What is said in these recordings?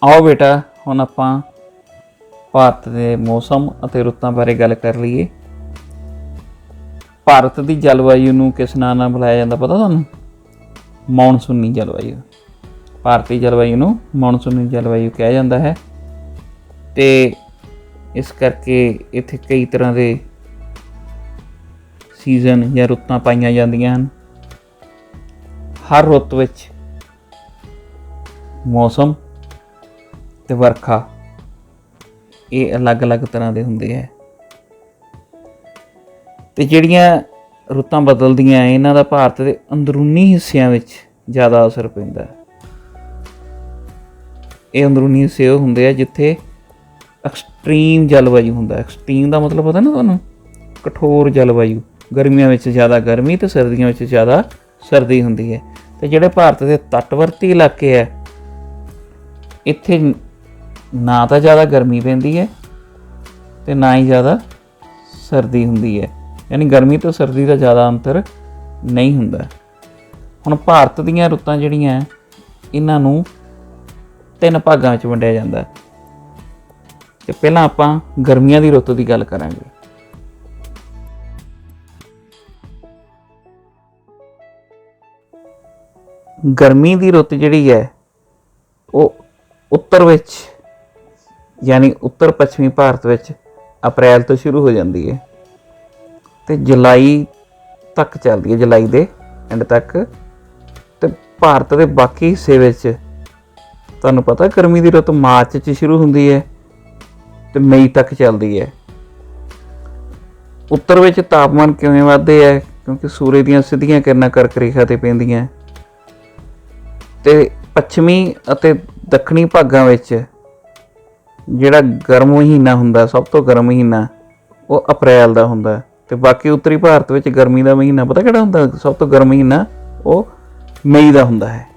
आओ बेटा हुण आपां ਭਾਰਤ ਦੇ ਮੌਸਮ ਅਤੇ ਰੁੱਤਾਂ ਬਾਰੇ ਗੱਲ ਕਰ ਲਈਏ। ਭਾਰਤ ਦੀ ਜਲਵਾਯੂ ਨੂੰ ਕਿਸ ਨਾਂ ਨਾਲ ਬੁਲਾਇਆ ਜਾਂਦਾ ਪਤਾ ਤੁਹਾਨੂੰ? ਮੌਨਸੂਨੀ ਜਲਵਾਯੂ। ਭਾਰਤੀ ਜਲਵਾਯੂ ਨੂੰ ਮੌਨਸੂਨੀ ਜਲਵਾਯੂ ਕਿਹਾ ਜਾਂਦਾ ਹੈ ਅਤੇ ਇਸ ਕਰਕੇ ਇੱਥੇ ਕਈ ਤਰ੍ਹਾਂ ਦੇ ਸੀਜ਼ਨ ਜਾਂ ਰੁੱਤਾਂ ਪਾਈਆਂ ਜਾਂਦੀਆਂ ਹਨ। ਹਰ ਰੁੱਤ ਵਿੱਚ ਮੌਸਮ ਅਤੇ ਵਰਖਾ ਇਹ ਅਲੱਗ-ਅਲੱਗ ਤਰ੍ਹਾਂ ਦੇ ਹੁੰਦੇ ਹੈ ਅਤੇ ਜਿਹੜੀਆਂ ਰੁੱਤਾਂ ਬਦਲਦੀਆਂ ਇਹਨਾਂ ਦਾ ਭਾਰਤ ਦੇ ਅੰਦਰੂਨੀ ਹਿੱਸਿਆਂ ਵਿੱਚ ਜ਼ਿਆਦਾ ਅਸਰ ਪੈਂਦਾ। ਇਹ ਅੰਦਰੂਨੀ ਹਿੱਸੇ ਉਹ ਹੁੰਦੇ ਆ ਜਿੱਥੇ ਐਕਸਟ੍ਰੀਮ ਜਲਵਾਯੂ ਹੁੰਦਾ। ਐਕਸਟ੍ਰੀਮ ਦਾ ਮਤਲਬ ਪਤਾ ਨਾ ਤੁਹਾਨੂੰ? ਕਠੋਰ ਜਲਵਾਯੂ। ਗਰਮੀਆਂ ਵਿੱਚ ਜ਼ਿਆਦਾ ਗਰਮੀ ਅਤੇ ਸਰਦੀਆਂ ਵਿੱਚ ਜ਼ਿਆਦਾ ਸਰਦੀ ਹੁੰਦੀ ਹੈ। ਅਤੇ ਜਿਹੜੇ ਭਾਰਤ ਦੇ ਤੱਟਵਰਤੀ ਇਲਾਕੇ ਹੈ ਇੱਥੇ ਨਾ ਤਾਂ ਜ਼ਿਆਦਾ ਗਰਮੀ ਪੈਂਦੀ ਹੈ ਅਤੇ ਨਾ ਹੀ ਜ਼ਿਆਦਾ ਸਰਦੀ ਹੁੰਦੀ ਹੈ, ਯਾਨੀ ਗਰਮੀ ਤੋਂ ਸਰਦੀ ਦਾ ਜ਼ਿਆਦਾ ਅੰਤਰ ਨਹੀਂ ਹੁੰਦਾ। ਹੁਣ ਭਾਰਤ ਦੀਆਂ ਰੁੱਤਾਂ ਜਿਹੜੀਆਂ ਇਹਨਾਂ ਨੂੰ 3 ਭਾਗਾਂ ਵਿੱਚ ਵੰਡਿਆ ਜਾਂਦਾ ਅਤੇ ਪਹਿਲਾਂ ਆਪਾਂ ਗਰਮੀਆਂ ਦੀ ਰੁੱਤ ਦੀ ਗੱਲ ਕਰਾਂਗੇ। ਗਰਮੀ ਦੀ ਰੁੱਤ ਜਿਹੜੀ ਹੈ ਉਹ ਉੱਤਰ ਵਿੱਚ ਯਾਨੀ ਉੱਤਰ ਪੱਛਮੀ ਭਾਰਤ ਵਿੱਚ ਅਪ੍ਰੈਲ ਤੋਂ ਸ਼ੁਰੂ ਹੋ ਜਾਂਦੀ ਹੈ ਅਤੇ ਜੁਲਾਈ ਤੱਕ ਚੱਲਦੀ ਹੈ, ਜੁਲਾਈ ਦੇ ਐਂਡ ਤੱਕ। ਅਤੇ ਭਾਰਤ ਦੇ ਬਾਕੀ ਹਿੱਸੇ ਵਿੱਚ ਤੁਹਾਨੂੰ ਪਤਾ ਗਰਮੀ ਦੀ ਰੁੱਤ ਮਾਰਚ 'ਚ ਸ਼ੁਰੂ ਹੁੰਦੀ ਹੈ ਅਤੇ ਮਈ ਤੱਕ ਚੱਲਦੀ ਹੈ। ਉੱਤਰ ਵਿੱਚ ਤਾਪਮਾਨ ਕਿਵੇਂ ਵੱਧਦੇ ਹੈ? ਕਿਉਂਕਿ ਸੂਰਜ ਦੀਆਂ ਸਿੱਧੀਆਂ ਕਿਰਨਾਂ ਕਰਕ ਰੇਖਾ 'ਤੇ ਪੈਂਦੀਆਂ ਅਤੇ ਪੱਛਮੀ ਅਤੇ ਦੱਖਣੀ ਭਾਗਾਂ ਵਿੱਚ ਜਿਹੜਾ ਗਰਮ ਮਹੀਨਾ ਹੁੰਦਾ, ਸਭ ਤੋਂ ਗਰਮ ਮਹੀਨਾ ਉਹ ਅਪ੍ਰੈਲ ਦਾ ਹੁੰਦਾ ਅਤੇ ਬਾਕੀ ਉੱਤਰੀ ਭਾਰਤ ਵਿੱਚ ਗਰਮੀ ਦਾ ਮਹੀਨਾ ਪਤਾ ਕਿਹੜਾ ਹੁੰਦਾ? ਸਭ ਤੋਂ ਗਰਮ ਮਹੀਨਾ ਉਹ ਮਈ ਦਾ ਹੁੰਦਾ ਹੈ।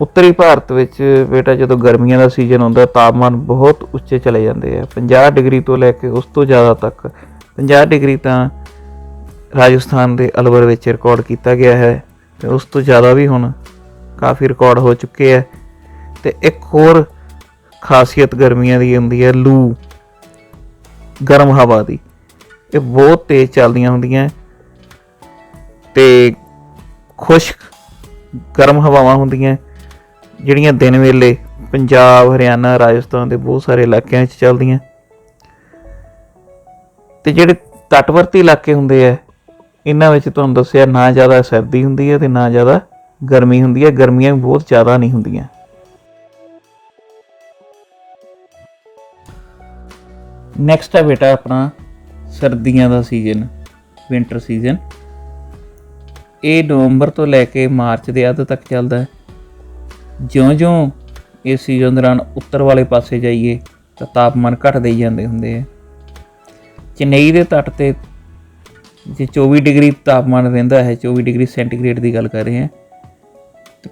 ਉੱਤਰੀ ਭਾਰਤ ਵਿੱਚ ਬੇਟਾ ਜਦੋਂ ਗਰਮੀਆਂ ਦਾ ਸੀਜ਼ਨ ਹੁੰਦਾ ਤਾਪਮਾਨ ਬਹੁਤ ਉੱਚੇ ਚਲੇ ਜਾਂਦੇ ਆ, 50 ਡਿਗਰੀ ਤੋਂ ਲੈ ਕੇ ਉਸ ਤੋਂ ਜ਼ਿਆਦਾ ਤੱਕ। 50 ਡਿਗਰੀ ਤਾਂ ਰਾਜਸਥਾਨ ਦੇ ਅਲਵਰ ਵਿੱਚ ਰਿਕਾਰਡ ਕੀਤਾ ਗਿਆ ਹੈ ਅਤੇ ਉਸ ਤੋਂ ਜ਼ਿਆਦਾ ਵੀ ਹੁਣ ਕਾਫੀ ਰਿਕਾਰਡ ਹੋ ਚੁੱਕੇ ਹੈ। ਅਤੇ ਇੱਕ ਹੋਰ ਖਾਸੀਅਤ ਗਰਮੀਆਂ ਦੀ ਹੁੰਦੀ ਹੈ ਲੂ, ਗਰਮ ਹਵਾ ਦੀ। ਇਹ ਬਹੁਤ ਤੇਜ਼ ਚੱਲਦੀਆਂ ਹੁੰਦੀਆਂ ਅਤੇ ਖੁਸ਼ਕ ਗਰਮ ਹਵਾਵਾਂ ਹੁੰਦੀਆਂ ਜਿਹੜੀਆਂ ਦਿਨ ਵੇਲੇ ਪੰਜਾਬ, ਹਰਿਆਣਾ, ਰਾਜਸਥਾਨ ਦੇ ਬਹੁਤ ਸਾਰੇ ਇਲਾਕਿਆਂ ਵਿੱਚ ਚੱਲਦੀਆਂ। ਅਤੇ ਜਿਹੜੇ ਤੱਟਵਰਤੀ ਇਲਾਕੇ ਹੁੰਦੇ ਹੈ ਇਹਨਾਂ ਵਿੱਚ ਤੁਹਾਨੂੰ ਦੱਸਿਆ ਨਾ ਜ਼ਿਆਦਾ ਸਰਦੀ ਹੁੰਦੀ ਹੈ ਅਤੇ ਨਾ ਜ਼ਿਆਦਾ ਗਰਮੀ ਹੁੰਦੀ ਹੈ। ਗਰਮੀਆਂ ਵੀ ਬਹੁਤ ਜ਼ਿਆਦਾ ਨਹੀਂ ਹੁੰਦੀਆਂ। ਨੈਕਸਟ ਹੈ ਬੇਟਾ ਆਪਣਾ ਸਰਦੀਆਂ ਦਾ ਸੀਜ਼ਨ, ਵਿੰਟਰ ਸੀਜ਼ਨ। ਇਹ ਨਵੰਬਰ ਤੋਂ ਲੈ ਕੇ ਮਾਰਚ ਦੇ ਅੱਧ ਤੱਕ ਚੱਲਦਾ ਹੈ। ਜਿਉਂ-ਜਿਉਂ ਇਸ ਸੀਜ਼ਨ ਦੌਰਾਨ ਉੱਤਰ ਵਾਲੇ ਪਾਸੇ ਜਾਈਏ ਤਾਂ ਤਾਪਮਾਨ ਘਟਦੇ ਹੀ ਜਾਂਦੇ ਹੁੰਦੇ ਹੈ। ਚੇਨਈ ਦੇ ਤੱਟ 'ਤੇ ਜੇ 24 ਡਿਗਰੀ ਤਾਪਮਾਨ ਰਹਿੰਦਾ ਹੈ, 24 ਡਿਗਰੀ ਸੈਂਟੀਗ੍ਰੇਡ ਦੀ ਗੱਲ ਕਰ ਰਹੇ ਹਾਂ,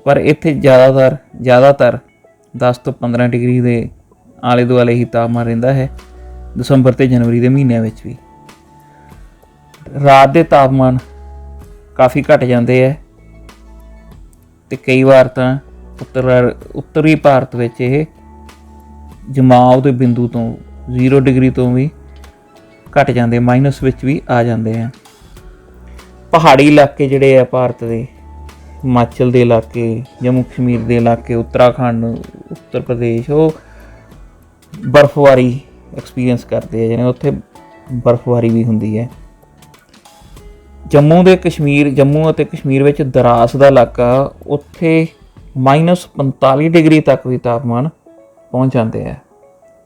ਪਰ ਇੱਥੇ ਜ਼ਿਆਦਾਤਰ 10 ਤੋਂ 15 ਡਿਗਰੀ ਦੇ ਆਲੇ ਦੁਆਲੇ ਹੀ ਤਾਪਮਾਨ ਰਹਿੰਦਾ ਹੈ, ਦਸੰਬਰ ਅਤੇ ਜਨਵਰੀ ਦੇ ਮਹੀਨਿਆਂ ਵਿੱਚ ਵੀ। ਰਾਤ ਦੇ ਤਾਪਮਾਨ ਕਾਫੀ ਘੱਟ ਜਾਂਦੇ ਹੈ ਅਤੇ ਕਈ ਵਾਰ ਤਾਂ ਉੱਤਰੀ ਭਾਰਤ ਵਿੱਚ ਇਹ ਜਮਾਓ ਦੇ ਬਿੰਦੂ ਤੋਂ 0 ਡਿਗਰੀ ਤੋਂ ਵੀ ਘੱਟ ਜਾਂਦੇ, ਮਾਈਨਸ ਵਿੱਚ ਵੀ ਆ ਜਾਂਦੇ ਆ। ਪਹਾੜੀ ਇਲਾਕੇ ਜਿਹੜੇ ਆ ਭਾਰਤ ਦੇ, ਹਿਮਾਚਲ ਦੇ ਇਲਾਕੇ, ਜੰਮੂ ਕਸ਼ਮੀਰ ਦੇ ਇਲਾਕੇ, ਉੱਤਰਾਖੰਡ, ਉੱਤਰ ਪ੍ਰਦੇਸ਼, ਉਹ ਬਰਫ਼ਬਾਰੀ ਐਕਸਪੀਰੀਅੰਸ ਕਰਦੇ ਆ, ਜਿਵੇਂ ਉੱਥੇ ਬਰਫ਼ਬਾਰੀ ਵੀ ਹੁੰਦੀ ਹੈ। ਜੰਮੂ ਅਤੇ ਕਸ਼ਮੀਰ ਵਿੱਚ ਦਰਾਸ ਦਾ ਇਲਾਕਾ, ਉੱਥੇ -45 ਡਿਗਰੀ ਤੱਕ ਵੀ ਤਾਪਮਾਨ ਪਹੁੰਚ ਜਾਂਦੇ ਹੈ,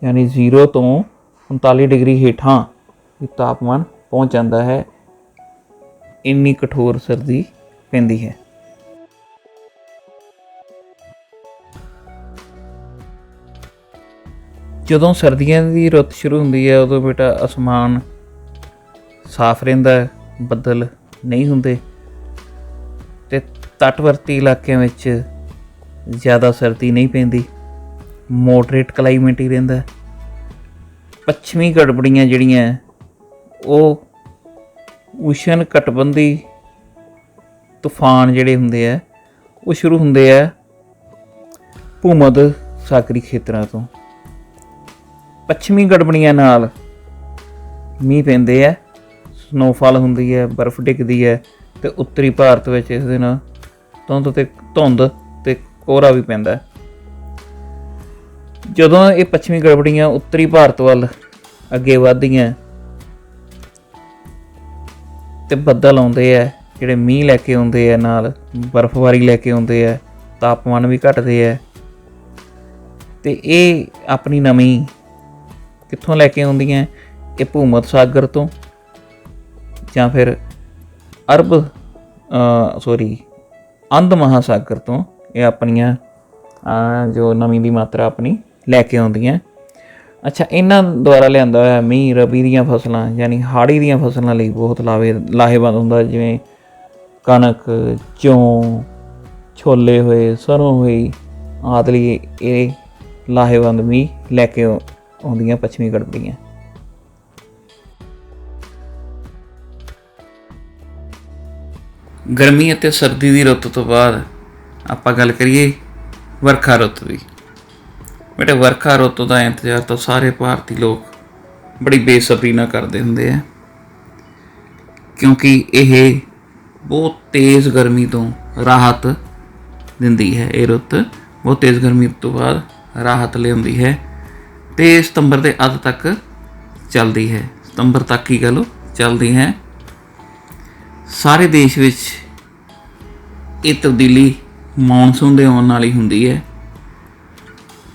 ਯਾਨੀ 0 ਤੋਂ 45 ਡਿਗਰੀ ਹੇਠਾਂ ਵੀ ਤਾਪਮਾਨ ਪਹੁੰਚ ਜਾਂਦਾ ਹੈ। ਇੰਨੀ ਕਠੋਰ ਸਰਦੀ ਪੈਂਦੀ ਹੈ। ਜਦੋਂ ਸਰਦੀਆਂ ਦੀ ਰੁੱਤ ਸ਼ੁਰੂ ਹੁੰਦੀ ਹੈ ਉਦੋਂ ਬੇਟਾ ਅਸਮਾਨ ਸਾਫ਼ ਰਹਿੰਦਾ, ਬੱਦਲ ਨਹੀਂ ਹੁੰਦੇ, ਅਤੇ ਤੱਟਵਰਤੀ ਇਲਾਕਿਆਂ ਵਿੱਚ ਜ਼ਿਆਦਾ ਸਰਦੀ ਨਹੀਂ ਪੈਂਦੀ, ਮੋਡਰੇਟ ਕਲਾਈਮੇਟ ਹੀ ਰਹਿੰਦਾ। ਪੱਛਮੀ ਗੜਬੜੀਆਂ ਜਿਹੜੀਆਂ ਉਹ ਉਸ਼ਣ ਕਟਬੰਧੀ ਤੂਫਾਨ ਜਿਹੜੇ ਹੁੰਦੇ ਆ ਉਹ ਸ਼ੁਰੂ ਹੁੰਦੇ ਆ ਭੂਮੱਧ ਸਾਗਰੀ ਖੇਤਰਾਂ ਤੋਂ। ਪੱਛਮੀ ਗੜਬੜੀਆਂ ਨਾਲ ਮੀਂਹ ਪੈਂਦੇ ਆ, ਸਨੋਫਾਲ ਹੁੰਦੀ ਹੈ, ਬਰਫ਼ ਡਿੱਗਦੀ ਹੈ, ਅਤੇ ਉੱਤਰੀ ਭਾਰਤ ਵਿੱਚ ਇਸ ਦੇ ਨਾਲ ਧੁੰਦ ਅਤੇ ਕੋਹਰਾ ਵੀ ਪੈਂਦਾ। ਜਦੋਂ ਇਹ ਪੱਛਮੀ ਗੜਬੜੀਆਂ ਉੱਤਰੀ ਭਾਰਤ ਵੱਲ ਅੱਗੇ ਵੱਧਦੀਆਂ ਅਤੇ ਬੱਦਲ ਆਉਂਦੇ ਆ ਜਿਹੜੇ ਮੀਂਹ ਲੈ ਕੇ ਆਉਂਦੇ ਆ, ਨਾਲ ਬਰਫ਼ਬਾਰੀ ਲੈ ਕੇ ਆਉਂਦੇ ਆ, ਤਾਪਮਾਨ ਵੀ ਘਟਦੇ ਆ, ਅਤੇ ਇਹ ਆਪਣੀ ਨਮੀ ਕਿੱਥੋਂ ਲੈ ਕੇ ਆਉਂਦੀਆਂ? ਇਹ ਭੂਮੱਧ ਸਾਗਰ ਤੋਂ ਜਾਂ ਫਿਰ ਅੰਧ ਮਹਾਸਾਗਰ ਤੋਂ ਇਹ ਆਪਣੀਆਂ ਜੋ ਨਮੀ ਦੀ ਮਾਤਰਾ ਆਪਣੀ ਲੈ ਕੇ ਆਉਂਦੀਆਂ। ਅੱਛਾ, ਇਹਨਾਂ ਦੁਆਰਾ ਲਿਆਂਦਾ ਹੋਇਆ ਮੀਂਹ ਰਬੀ ਦੀਆਂ ਫਸਲਾਂ ਯਾਨੀ ਹਾੜੀ ਦੀਆਂ ਫਸਲਾਂ ਲਈ ਬਹੁਤ ਲਾਹੇਵੰਦ ਹੁੰਦਾ, ਜਿਵੇਂ ਕਣਕ, ਜੌਂ, ਛੋਲੇ ਹੋਏ, ਸਰੋਂ ਹੋਈ ਆਦਿ ਲਈ ਇਹ ਲਾਹੇਵੰਦ ਮੀਂਹ ਲੈ ਕੇ ਆਉਂਦੀਆਂ ਪੱਛਮੀ ਗੜਬੜੀਆਂ। ਗਰਮੀ ਅਤੇ ਸਰਦੀ ਦੀ ਰੁੱਤ ਤੋਂ ਬਾਅਦ ਆਪਾਂ ਗੱਲ ਕਰੀਏ ਵਰਖਾ ਰੁੱਤ ਦੀ। ਬੇਟੇ, ਵਰਖਾ ਰੁੱਤ ਦਾ ਇੰਤਜ਼ਾਰ ਤਾਂ ਸਾਰੇ ਭਾਰਤੀ ਲੋਕ ਬੜੀ ਬੇਸਬਰੀ ਨਾਲ ਕਰਦੇ ਹੁੰਦੇ ਆ, ਕਿਉਂਕਿ ਇਹ ਬਹੁਤ ਤੇਜ਼ ਗਰਮੀ ਤੋਂ ਰਾਹਤ ਦਿੰਦੀ ਹੈ। ਇਹ ਰੁੱਤ ਬਹੁਤ ਤੇਜ਼ ਗਰਮੀ ਤੋਂ ਬਾਅਦ ਰਾਹਤ ਲਿਆਉਂਦੀ ਹੈ ਅਤੇ ਸਤੰਬਰ ਦੇ ਅੱਧ ਤੱਕ ਚੱਲਦੀ ਹੈ। ਸਤੰਬਰ ਤੱਕ ਹੀ ਕਹਿ ਲਓ ਚੱਲਦੀ ਹੈ। ਸਾਰੇ ਦੇਸ਼ ਵਿੱਚ ਇਹ ਤਬਦੀਲੀ ਮੌਨਸੂਨ ਦੇ ਆਉਣ ਨਾਲ ਹੀ ਹੁੰਦੀ ਹੈ,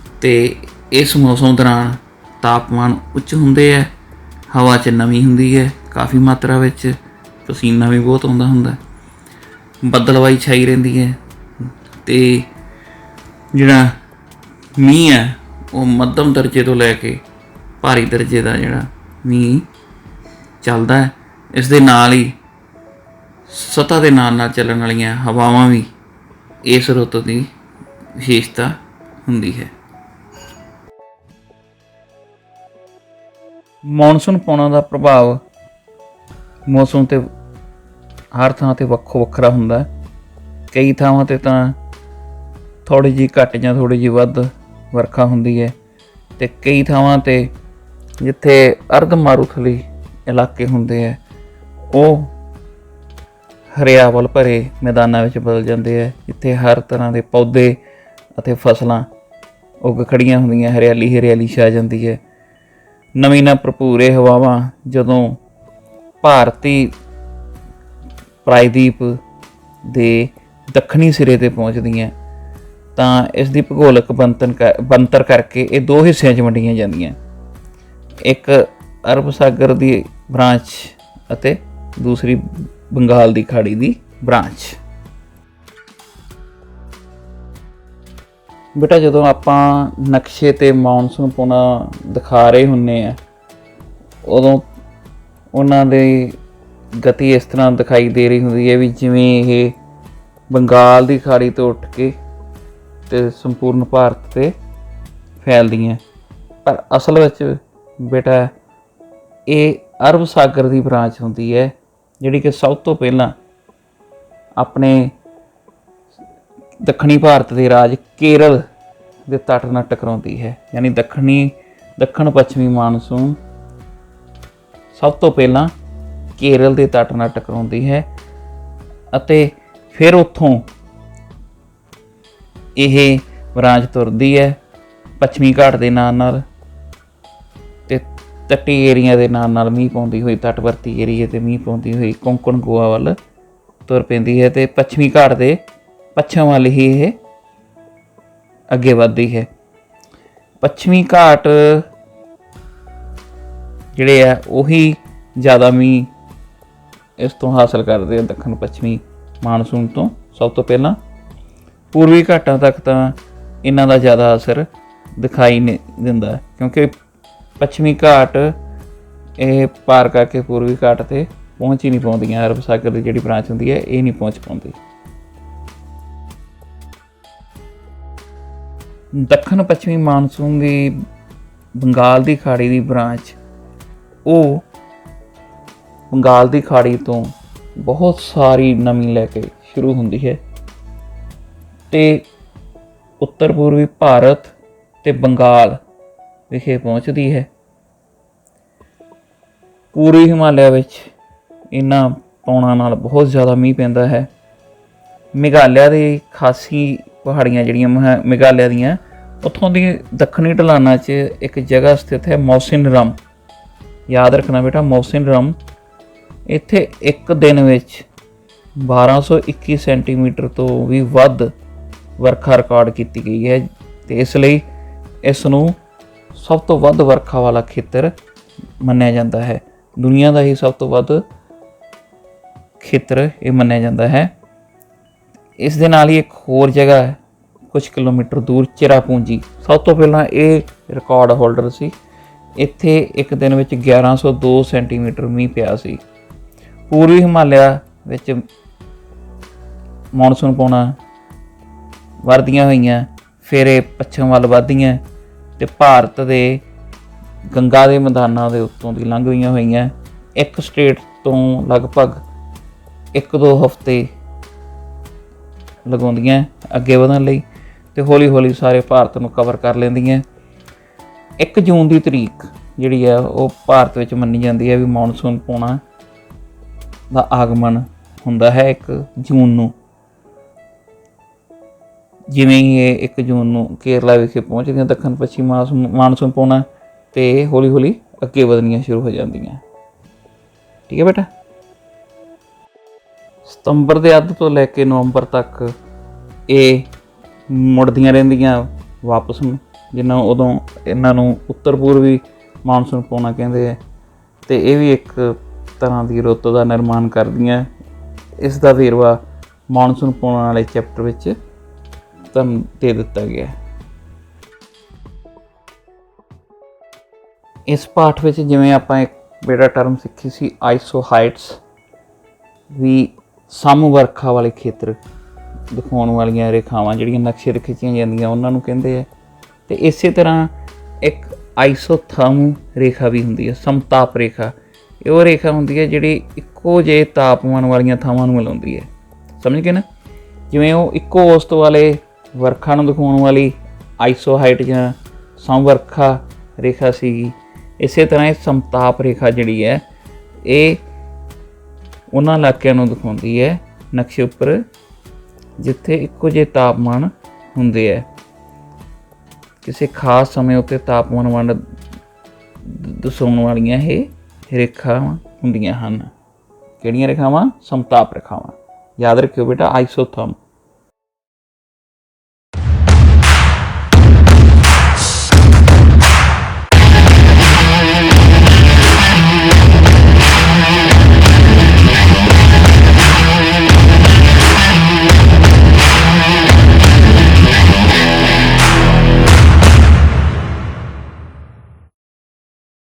ਅਤੇ ਇਸ ਮੌਸਮ ਦੌਰਾਨ ਤਾਪਮਾਨ ਉੱਚ ਹੁੰਦੇ ਹੈ, ਹਵਾ 'ਚ ਨਮੀ ਹੁੰਦੀ ਹੈ ਕਾਫੀ ਮਾਤਰਾ ਵਿੱਚ, ਪਸੀਨਾ ਵੀ ਬਹੁਤ ਆਉਂਦਾ ਹੁੰਦਾ, ਬੱਦਲਵਾਈ ਛਾਈ ਰਹਿੰਦੀ ਹੈ, ਅਤੇ ਜਿਹੜਾ ਮੀਂਹ ਹੈ ਉਹ ਮੱਧਮ ਦਰਜੇ ਤੋਂ ਲੈ ਕੇ ਭਾਰੀ ਦਰਜੇ ਦਾ ਜਿਹੜਾ ਮੀਂਹ ਚੱਲਦਾ ਹੈ। ਇਸ ਦੇ ਨਾਲ ਹੀ ਸਤ੍ਹਾ ਦੇ ਨਾਲ ਚੱਲਣ ਵਾਲੀਆਂ ਹਵਾਵਾਂ ਵੀ ਇਸ ਰੁੱਤ ਦੀ ਵਿਸ਼ੇਸ਼ਤਾ ਹੁੰਦੀ ਹੈ। ਮੌਨਸੂਨ ਪੌਣਾ ਦਾ ਪ੍ਰਭਾਵ ਮੌਸਮ 'ਤੇ ਹਰ ਥਾਂ 'ਤੇ ਵੱਖੋ ਵੱਖਰਾ ਹੁੰਦਾ। ਕਈ ਥਾਵਾਂ 'ਤੇ ਤਾਂ ਥੋੜ੍ਹੀ ਜਿਹੀ ਘੱਟ ਜਾਂ ਥੋੜ੍ਹੀ ਜਿਹੀ ਵੱਧ ਵਰਖਾ ਹੁੰਦੀ ਹੈ, ਅਤੇ ਕਈ ਥਾਵਾਂ 'ਤੇ ਜਿੱਥੇ ਅਰਧ ਮਾਰੂਥਲੀ ਇਲਾਕੇ ਹੁੰਦੇ ਹੈ ਉਹ ਹਰਿਆਵਲ ਭਰੇ ਮੈਦਾਨਾਂ ਵਿੱਚ ਬਦਲ ਜਾਂਦੇ ਹੈ, ਜਿੱਥੇ ਹਰ ਤਰ੍ਹਾਂ ਦੇ ਪੌਦੇ ਅਤੇ ਫਸਲਾਂ ਉੱਗ ਖੜ੍ਹੀਆਂ ਹੁੰਦੀਆਂ, ਹਰਿਆਲੀ ਛਾ ਜਾਂਦੀ ਹੈ। ਨਵੀਂ ਨਾਲ ਭਰਪੂਰ ਇਹ ਹਵਾਵਾਂ ਜਦੋਂ ਭਾਰਤੀ ਪ੍ਰਾਇਦੀਪ ਦੇ ਦੱਖਣੀ ਸਿਰੇ 'ਤੇ ਪਹੁੰਚਦੀਆਂ ਤਾਂ ਇਸ ਦੀ ਭੂਗੋਲਿਕ ਬਣਤਰ ਕਰਕੇ ਇਹ ਦੋ ਹਿੱਸਿਆਂ 'ਚ ਵੰਡੀਆਂ ਜਾਂਦੀਆਂ, ਇੱਕ ਅਰਬ ਸਾਗਰ ਦੀ ਬ੍ਰਾਂਚ ਅਤੇ ਦੂਸਰੀ ਬੰਗਾਲ ਦੀ ਖਾੜੀ ਦੀ ਬ੍ਰਾਂਚ। ਬੇਟਾ, ਜਦੋਂ ਆਪਾਂ ਨਕਸ਼ੇ 'ਤੇ ਮੌਨਸੂਨ ਪੌਣਾ ਦਿਖਾ ਰਹੇ ਹੁੰਦੇ ਆ ਉਦੋਂ ਉਹਨਾਂ ਦੀ ਗਤੀ ਇਸ ਤਰ੍ਹਾਂ ਦਿਖਾਈ ਦੇ ਰਹੀ ਹੁੰਦੀ ਹੈ ਵੀ ਜਿਵੇਂ ਇਹ ਬੰਗਾਲ ਦੀ ਖਾੜੀ ਤੋਂ ਉੱਠ ਕੇ ਅਤੇ ਸੰਪੂਰਨ ਭਾਰਤ 'ਤੇ ਫੈਲਦੀਆਂ, ਪਰ ਅਸਲ ਵਿੱਚ ਬੇਟਾ ਇਹ ਅਰਬ ਸਾਗਰ ਦੀ ਬ੍ਰਾਂਚ ਹੁੰਦੀ ਹੈ, ਜਿਹੜੀ ਕਿ ਸਭ ਤੋਂ ਪਹਿਲਾਂ ਆਪਣੇ ਦੱਖਣੀ ਭਾਰਤ ਦੇ ਰਾਜ ਕੇਰਲ ਦੇ ਤੱਟ ਨਾਲ ਟਕਰਾਉਂਦੀ ਹੈ। ਯਾਨੀ ਦੱਖਣ ਪੱਛਮੀ ਮਾਨਸੂਨ ਸਭ ਤੋਂ ਪਹਿਲਾਂ ਕੇਰਲ ਦੇ ਤੱਟ ਨਾਲ ਟਕਰਾਉਂਦੀ ਹੈ, ਅਤੇ ਫਿਰ ਉੱਥੋਂ ਇਹ ਬ੍ਰਾਂਚ ਤੁਰਦੀ ਹੈ ਪੱਛਮੀ ਘਾਟ ਦੇ ਨਾਲ ਅਤੇ ਤੱਟੀ ਏਰੀਆ ਦੇ ਨਾਲ ਮੀਂਹ ਪਾਉਂਦੀ ਹੋਈ, ਤੱਟਵਰਤੀ ਏਰੀਏ 'ਤੇ ਮੀਂਹ ਪਾਉਂਦੀ ਹੋਈ ਕੋਂਕਣ ਗੋਆ ਵੱਲ ਤੁਰ ਪੈਂਦੀ ਹੈ, ਅਤੇ ਪੱਛਮੀ ਘਾਟ ਦੇ ਪੱਛਮ ਵੱਲ ਹੀ ਇਹ ਅੱਗੇ ਵੱਧਦੀ ਹੈ। ਪੱਛਮੀ ਘਾਟ ਜਿਹੜੇ ਆ ਉਹੀ ਜ਼ਿਆਦਾ ਮੀਂਹ ਇਸ ਤੋਂ ਹਾਸਲ ਕਰਦੇ ਆ ਦੱਖਣ ਪੱਛਮੀ ਮਾਨਸੂਨ ਤੋਂ। ਸਭ ਤੋਂ ਪਹਿਲਾਂ ਪੂਰਬੀ ਘਾਟਾਂ ਤੱਕ ਤਾਂ ਇਹਨਾਂ ਦਾ ਜ਼ਿਆਦਾ ਅਸਰ ਦਿਖਾਈ ਨਹੀਂ ਦਿੰਦਾ, ਕਿਉਂਕਿ ਪੱਛਮੀ ਘਾਟ ਇਹ ਪਾਰ ਕਰਕੇ ਪੂਰਬੀ ਘਾਟ 'ਤੇ ਪਹੁੰਚ ਹੀ ਨਹੀਂ ਪਾਉਂਦੀਆਂ। ਅਰਬ ਸਾਗਰ ਦੀ ਜਿਹੜੀ ਬ੍ਰਾਂਚ ਹੁੰਦੀ ਹੈ ਇਹ ਨਹੀਂ ਪਹੁੰਚ ਪਾਉਂਦੀ। ਦੱਖਣ ਪੱਛਮੀ ਮਾਨਸੂਨ ਦੀ ਬੰਗਾਲ ਦੀ ਖਾੜੀ ਦੀ ਬ੍ਰਾਂਚ ਉਹ ਬੰਗਾਲ ਦੀ ਖਾੜੀ ਤੋਂ ਬਹੁਤ ਸਾਰੀ ਨਮੀ ਲੈ ਕੇ ਸ਼ੁਰੂ ਹੁੰਦੀ ਹੈ ਅਤੇ ਉੱਤਰ ਪੂਰਬੀ ਭਾਰਤ ਅਤੇ ਬੰਗਾਲ ਵਿਖੇ ਪਹੁੰਚਦੀ ਹੈ। ਪੂਰਬੀ ਹਿਮਾਲਿਆ ਵਿੱਚ ਇਹਨਾਂ ਪੌਣਾਂ ਨਾਲ ਬਹੁਤ ਜ਼ਿਆਦਾ ਮੀਂਹ ਪੈਂਦਾ ਹੈ। ਮੇਘਾਲਿਆ ਦੀ ਖਾਸੀ ਪਹਾੜੀਆਂ ਜਿਹੜੀਆਂ ਮੇਘਾਲਿਆ ਦੀਆਂ, ਉੱਥੋਂ ਦੀ ਦੱਖਣੀ ਢਲਾਨਾਂ 'ਚ ਇੱਕ ਜਗ੍ਹਾ ਸਥਿਤ ਹੈ ਮੌਸਿਨਰਾਮ। ਯਾਦ ਰੱਖਣਾ ਬੇਟਾ, ਮੌਸਿਨਰਾਮ। ਇੱਥੇ ਇੱਕ ਦਿਨ ਵਿੱਚ 1221 ਸੈਂਟੀਮੀਟਰ ਤੋਂ ਵੀ ਵੱਧ ਵਰਖਾ ਰਿਕਾਰਡ ਕੀਤੀ ਗਈ ਹੈ ਅਤੇ ਇਸ ਲਈ ਇਸ ਨੂੰ ਸਭ ਤੋਂ ਵੱਧ ਵਰਖਾ ਵਾਲਾ ਖੇਤਰ ਮੰਨਿਆ ਜਾਂਦਾ ਹੈ। ਦੁਨੀਆ ਦਾ ਹੀ ਸਭ ਤੋਂ ਵੱਧ ਖੇਤਰ ਇਹ ਮੰਨਿਆ ਜਾਂਦਾ ਹੈ। ਇਸ ਦੇ ਨਾਲ ਹੀ ਇੱਕ ਹੋਰ ਜਗ੍ਹਾ ਹੈ ਕੁਝ ਕਿਲੋਮੀਟਰ ਦੂਰ, ਚਿਰਾਪੂੰਜੀ। ਸਭ ਤੋਂ ਪਹਿਲਾਂ ਇਹ ਰਿਕਾਰਡ ਹੋਲਡਰ ਸੀ। ਇੱਥੇ ਇੱਕ ਦਿਨ ਵਿੱਚ 1102 ਸੈਂਟੀਮੀਟਰ ਮੀਂਹ ਪਿਆ ਸੀ। ਪੂਰਬੀ ਹਿਮਾਲਿਆ ਵਿੱਚ ਮੌਨਸੂਨ ਪੌਣਾ ਵਰਦੀਆਂ ਹੋਈਆਂ, ਫਿਰ ਇਹ ਪੱਛਮ ਵੱਲ ਵੱਧਦੀਆਂ ਅਤੇ ਭਾਰਤ ਦੇ ਗੰਗਾ ਦੇ ਮੈਦਾਨਾਂ ਦੇ ਉੱਤੋਂ ਦੀ ਲੰਘਦੀਆਂ ਹੋਈਆਂ। ਇੱਕ ਸਟੇਟ ਤੋਂ ਲਗਭਗ 1-2 ਹਫ਼ਤੇ ਲਗਾਉਂਦੀਆਂ ਅੱਗੇ ਵਧਣ ਲਈ ਅਤੇ ਹੌਲੀ ਹੌਲੀ ਸਾਰੇ ਭਾਰਤ ਨੂੰ ਕਵਰ ਕਰ ਲੈਂਦੀਆਂ। 1 ਜੂਨ ਦੀ ਤਰੀਕ ਜਿਹੜੀ ਹੈ ਉਹ ਭਾਰਤ ਵਿੱਚ ਮੰਨੀ ਜਾਂਦੀ ਹੈ ਵੀ ਮੌਨਸੂਨ ਪੌਣਾ ਦਾ ਆਗਮਨ ਹੁੰਦਾ ਹੈ 1 ਜੂਨ ਨੂੰ। ਜਿਵੇਂ ਹੀ ਇਹ 1 ਜੂਨ ਨੂੰ ਕੇਰਲਾ ਵਿਖੇ ਪਹੁੰਚਦੀਆਂ ਦੱਖਣ ਪੱਛਮੀ ਮਾਨਸੂਨ ਪੌਣਾ, ਅਤੇ ਹੌਲੀ ਹੌਲੀ ਅੱਗੇ ਵਧਣੀਆਂ ਸ਼ੁਰੂ ਹੋ ਜਾਂਦੀਆਂ। ਠੀਕ ਹੈ ਬੇਟਾ। ਸਤੰਬਰ ਦੇ ਅੱਧ ਤੋਂ ਲੈ ਕੇ ਨਵੰਬਰ ਤੱਕ ਇਹ ਮੁੜਦੀਆਂ ਰਹਿੰਦੀਆਂ ਵਾਪਸ ਨੂੰ, ਜਿੰਨਾ ਉਦੋਂ ਇਹਨਾਂ ਨੂੰ ਉੱਤਰ ਪੂਰਬੀ ਮਾਨਸੂਨ ਪੌਣਾ ਕਹਿੰਦੇ ਹੈ ਅਤੇ ਇਹ ਵੀ ਇੱਕ ਤਰ੍ਹਾਂ ਦੀ ਰੁੱਤ ਦਾ ਨਿਰਮਾਣ ਕਰਦੀਆਂ। ਇਸ ਦਾ ਵੇਰਵਾ ਮਾਨਸੂਨ ਪੌਣਾ ਵਾਲੇ ਚੈਪਟਰ ਵਿੱਚ ਤੁਹਾਨੂੰ ਦੇ ਦਿੱਤਾ ਗਿਆ। ਇਸ ਪਾਠ ਵਿੱਚ ਜਿਵੇਂ ਆਪਾਂ ਇੱਕ ਬੇਟਾ ਟਰਮ ਸਿੱਖੀ ਸੀ ਆਈਸੋਹਾਈਟਸ, ਵੀ ਸਮ ਵਰਖਾ ਵਾਲੇ ਖੇਤਰ ਦਿਖਾਉਣ ਵਾਲੀਆਂ ਰੇਖਾਵਾਂ ਜਿਹੜੀਆਂ ਨਕਸ਼ੇ 'ਤੇ ਖਿੱਚੀਆਂ ਜਾਂਦੀਆਂ ਉਹਨਾਂ ਨੂੰ ਕਹਿੰਦੇ ਆ। ਅਤੇ ਇਸੇ ਤਰ੍ਹਾਂ ਇੱਕ ਆਈਸੋਥਰਮ ਰੇਖਾ ਵੀ ਹੁੰਦੀ ਹੈ, ਸਮਤਾਪ ਰੇਖਾ। ਇਹ ਉਹ ਰੇਖਾ ਹੁੰਦੀ ਹੈ ਜਿਹੜੀ ਇੱਕੋ ਜਿਹੇ ਤਾਪਮਾਨ ਵਾਲੀਆਂ ਥਾਵਾਂ ਨੂੰ ਮਿਲਾਉਂਦੀ ਹੈ। ਸਮਝ ਗਏ ਨਾ। ਜਿਵੇਂ ਉਹ ਇੱਕੋ ਔਸਤ ਵਾਲੇ ਵਰਖਾ ਨੂੰ ਦਿਖਾਉਣ ਵਾਲੀ ਆਈਸੋਹਾਈਟ ਜਾਂ ਸਮਵਰਖਾ ਰੇਖਾ ਸੀਗੀ, ਇਸੇ ਤਰ੍ਹਾਂ ਇਹ ਸਮਤਾਪ ਰੇਖਾ ਜਿਹੜੀ ਹੈ ਇਹ ਉਹਨਾਂ ਇਲਾਕਿਆਂ ਨੂੰ ਦਿਖਾਉਂਦੀ ਹੈ ਨਕਸ਼ੇ ਉੱਪਰ ਜਿੱਥੇ ਇੱਕੋ ਜਿਹੇ ਤਾਪਮਾਨ ਹੁੰਦੇ ਹੈ। ਕਿਸੇ ਖਾਸ ਸਮੇਂ ਉੱਤੇ ਤਾਪਮਾਨ ਵੰਡ ਦਰਸਾਉਣ ਵਾਲੀਆਂ ਇਹ ਰੇਖਾਵਾਂ ਹੁੰਦੀਆਂ ਹਨ। ਕਿਹੜੀਆਂ ਰੇਖਾਵਾਂ? ਸਮਤਾਪ ਰੇਖਾਵਾਂ। ਯਾਦ ਰੱਖਿਓ ਬੇਟਾ, ਆਈਸੋਥਰਮ।